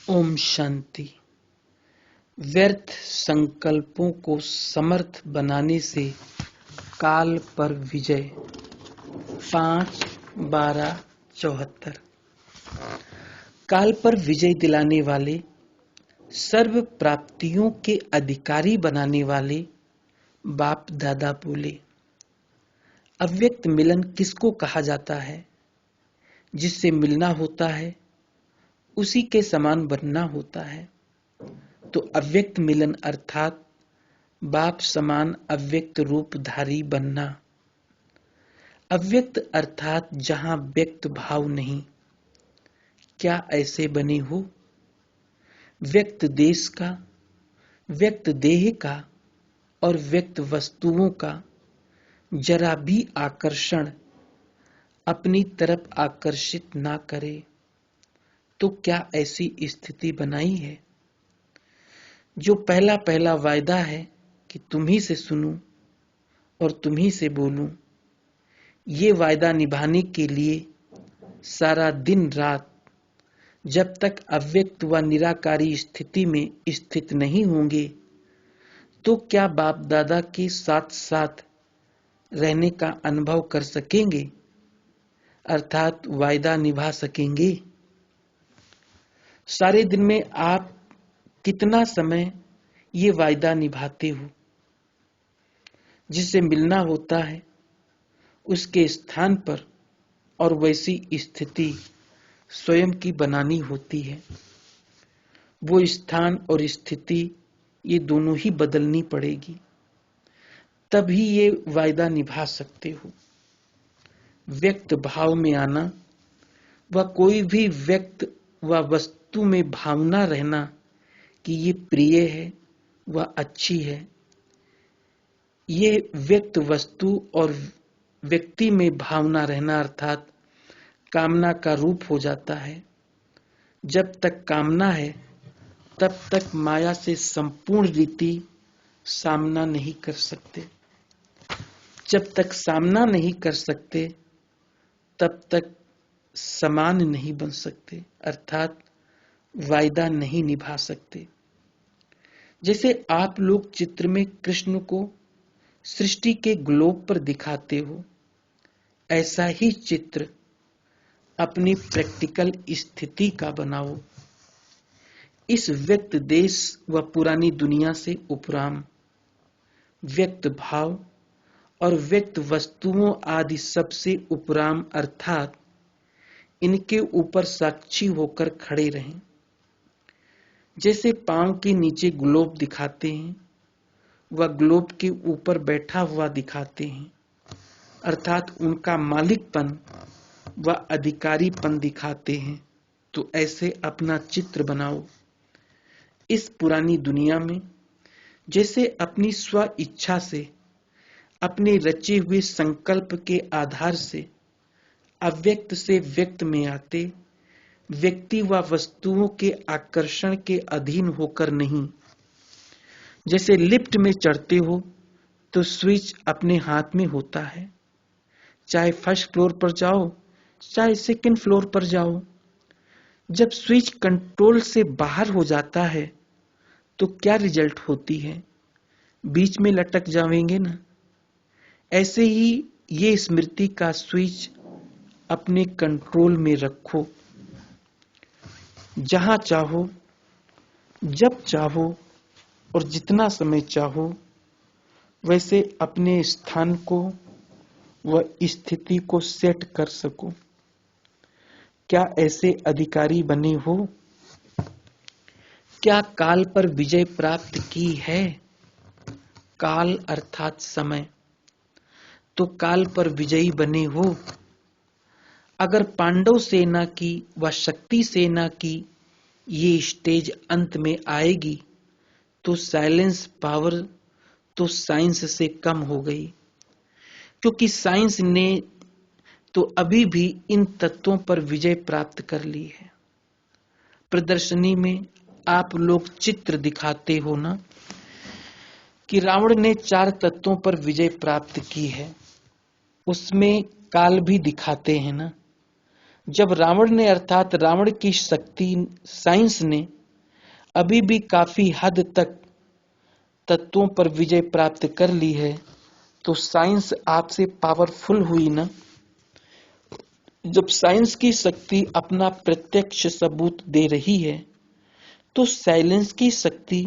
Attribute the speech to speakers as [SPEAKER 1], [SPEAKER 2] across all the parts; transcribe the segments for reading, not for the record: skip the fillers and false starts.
[SPEAKER 1] ओम शांति। व्यर्थ संकल्पों को समर्थ बनाने से काल पर विजय। 5/12/74। काल पर विजय दिलाने वाले, सर्व प्राप्तियों के अधिकारी बनाने वाले बाप दादा बोले, अव्यक्त मिलन किसको कहा जाता है? जिससे मिलना होता है उसी के समान बनना होता है। तो अव्यक्त मिलन अर्थात बाप समान अव्यक्त रूपधारी बनना। अव्यक्त अर्थात जहां व्यक्त भाव नहीं। क्या ऐसे बने हो? व्यक्त देश का, व्यक्त देह का और व्यक्त वस्तुओं का जरा भी आकर्षण अपनी तरफ आकर्षित ना करे। तो क्या ऐसी स्थिति बनाई है? जो पहला पहला वायदा है कि तुम्ही से सुनूं और तुम्ही से बोलूं, ये वायदा निभाने के लिए सारा दिन रात जब तक अव्यक्त व निराकारी स्थिति में स्थित नहीं होंगे, तो क्या बाप दादा के साथ साथ रहने का अनुभव कर सकेंगे, अर्थात वायदा निभा सकेंगे? सारे दिन में आप कितना समय ये वायदा निभाते हो? जिससे मिलना होता है उसके स्थान पर और वैसी स्थिति स्वयं की बनानी होती है। वो स्थान और स्थिति ये दोनों ही बदलनी पड़ेगी, तभी ये वायदा निभा सकते हो। व्यक्त भाव में आना व कोई भी व्यक्त व वस्तु में भावना रहना कि ये प्रिय है व अच्छी है, ये व्यक्त वस्तु और व्यक्ति में भावना रहना अर्थात कामना का रूप हो जाता है। जब तक कामना है तब तक माया से संपूर्ण रीति सामना नहीं कर सकते। जब तक सामना नहीं कर सकते तब तक समान नहीं बन सकते, अर्थात वायदा नहीं निभा सकते। जैसे आप लोग चित्र में कृष्ण को सृष्टि के ग्लोब पर दिखाते हो, ऐसा ही चित्र अपनी प्रैक्टिकल स्थिति का बनाओ। इस व्यक्त देश व पुरानी दुनिया से उपराम व्यक्त भाव और व्यक्त वस्तुओं आदि सबसे उपराम अर्थात इनके ऊपर साक्षी होकर खड़े रहें। जैसे पांव के नीचे ग्लोब दिखाते हैं व ग्लोब के ऊपर बैठा हुआ दिखाते हैं, अर्थात उनका मालिकपन व अधिकारीपन दिखाते हैं। तो ऐसे अपना चित्र बनाओ। इस पुरानी दुनिया में जैसे अपनी स्व इच्छा से, अपने रचे हुए संकल्प के आधार से अव्यक्त से व्यक्त में आते, व्यक्ति व वस्तुओं के आकर्षण के अधीन होकर नहीं। जैसे लिफ्ट में चढ़ते हो तो स्विच अपने हाथ में होता है, चाहे फर्स्ट फ्लोर पर जाओ चाहे सेकंड फ्लोर पर जाओ। जब स्विच कंट्रोल से बाहर हो जाता है तो क्या रिजल्ट होती है? बीच में लटक जाएंगे ना। ऐसे ही ये स्मृति का स्विच अपने कंट्रोल में रखो। जहां चाहो, जब चाहो और जितना समय चाहो, वैसे अपने स्थान को व स्थिति को सेट कर सको। क्या ऐसे अधिकारी बने हो? क्या काल पर विजय प्राप्त की है? काल अर्थात समय। तो काल पर विजयी बने हो? अगर पांडव सेना की व शक्ति सेना की ये स्टेज अंत में आएगी तो साइलेंस पावर तो साइंस से कम हो गई, क्योंकि साइंस ने तो अभी भी इन तत्वों पर विजय प्राप्त कर ली है। प्रदर्शनी में आप लोग चित्र दिखाते हो ना कि रावण ने 4 तत्वों पर विजय प्राप्त की है, उसमें काल भी दिखाते हैं ना। जब रावण ने अर्थात रावण की शक्ति साइंस ने अभी भी काफी हद तक तत्वों पर विजय प्राप्त कर ली है, तो साइंस आपसे पावरफुल हुई ना। जब साइंस की शक्ति अपना प्रत्यक्ष सबूत दे रही है, तो साइलेंस की शक्ति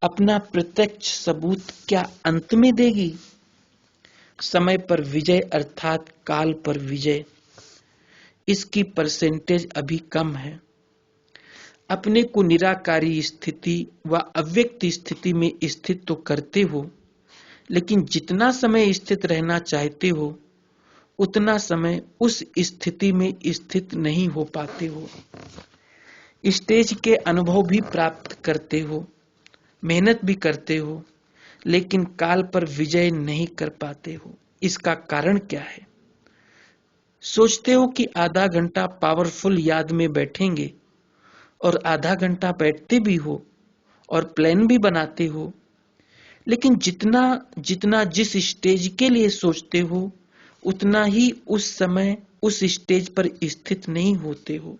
[SPEAKER 1] अपना प्रत्यक्ष सबूत क्या अंत में देगी? समय पर विजय अर्थात काल पर विजय, इसकी परसेंटेज अभी कम है। अपने को निराकारी स्थिति व अव्यक्त स्थिति में स्थित तो करते हो, लेकिन जितना समय स्थित रहना चाहते हो उतना समय उस स्थिति में स्थित नहीं हो पाते हो। स्टेज के अनुभव भी प्राप्त करते हो, मेहनत भी करते हो, लेकिन काल पर विजय नहीं कर पाते हो। इसका कारण क्या है? सोचते हो कि आधा घंटा पावरफुल याद में बैठेंगे और आधा घंटा बैठते भी हो और प्लान भी बनाते हो, लेकिन जितना जितना जिस स्टेज के लिए सोचते हो उतना ही उस समय उस स्टेज पर स्थित नहीं होते हो।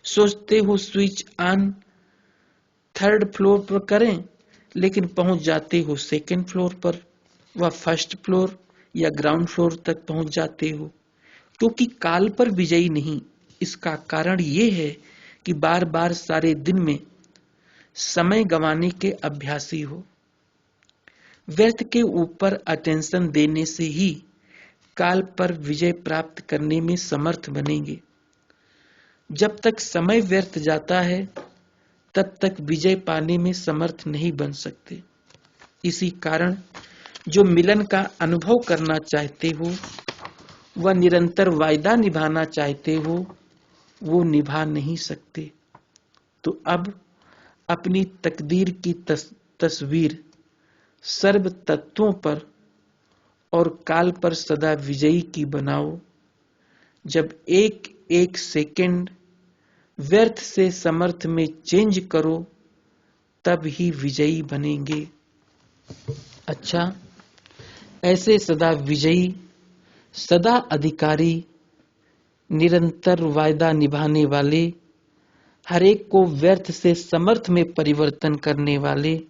[SPEAKER 1] सोचते हो स्विच ऑन 3rd फ्लोर पर करें, लेकिन पहुंच जाते हो 2nd फ्लोर पर व 1st फ्लोर या ग्राउंड फ्लोर तक पहुंच जाते हो, क्योंकि काल पर विजयी नहीं। इसका कारण ये है कि बार बार सारे दिन में समय गंवाने के अभ्यासी हो। व्यर्थ के ऊपर अटेंशन देने से ही काल पर विजय प्राप्त करने में समर्थ बनेंगे। जब तक समय व्यर्थ जाता है तब तक विजय पाने में समर्थ नहीं बन सकते। इसी कारण जो मिलन का अनुभव करना चाहते हो व निरंतर वायदा निभाना चाहते हो, वो निभा नहीं सकते। तो अब अपनी तकदीर की तस्वीर सर्व तत्वों पर और काल पर सदा विजयी की बनाओ। जब एक एक सेकंड व्यर्थ से समर्थ में चेंज करो, तब ही विजयी बनेंगे। अच्छा, ऐसे सदा विजयी, सदा अधिकारी, निरंतर वायदा निभाने वाले, हर एक को व्यर्थ से समर्थ में परिवर्तन करने वाले,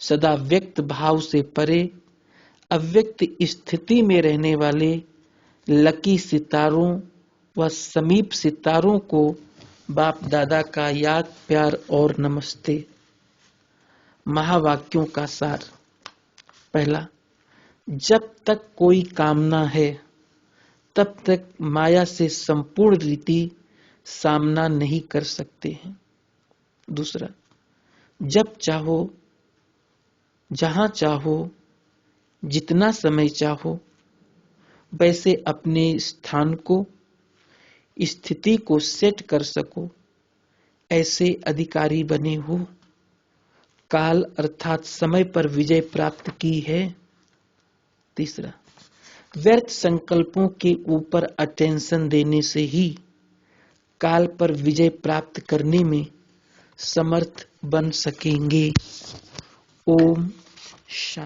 [SPEAKER 1] सदा व्यक्त भाव से परे अव्यक्त स्थिति में रहने वाले लकी सितारों व समीप सितारों को बाप दादा का याद, प्यार और नमस्ते। महावाक्यों का सार। पहला, जब तक कोई कामना है तब तक माया से संपूर्ण रीति सामना नहीं कर सकते हैं। दूसरा, जब चाहो, जहां चाहो, जितना समय चाहो, वैसे अपने स्थान को, स्थिति को सेट कर सको, ऐसे अधिकारी बने हो। काल अर्थात समय पर विजय प्राप्त की है। तीसरा, व्यर्थ संकल्पों के ऊपर अटेंशन देने से ही काल पर विजय प्राप्त करने में समर्थ बन सकेंगे। ओम शांति।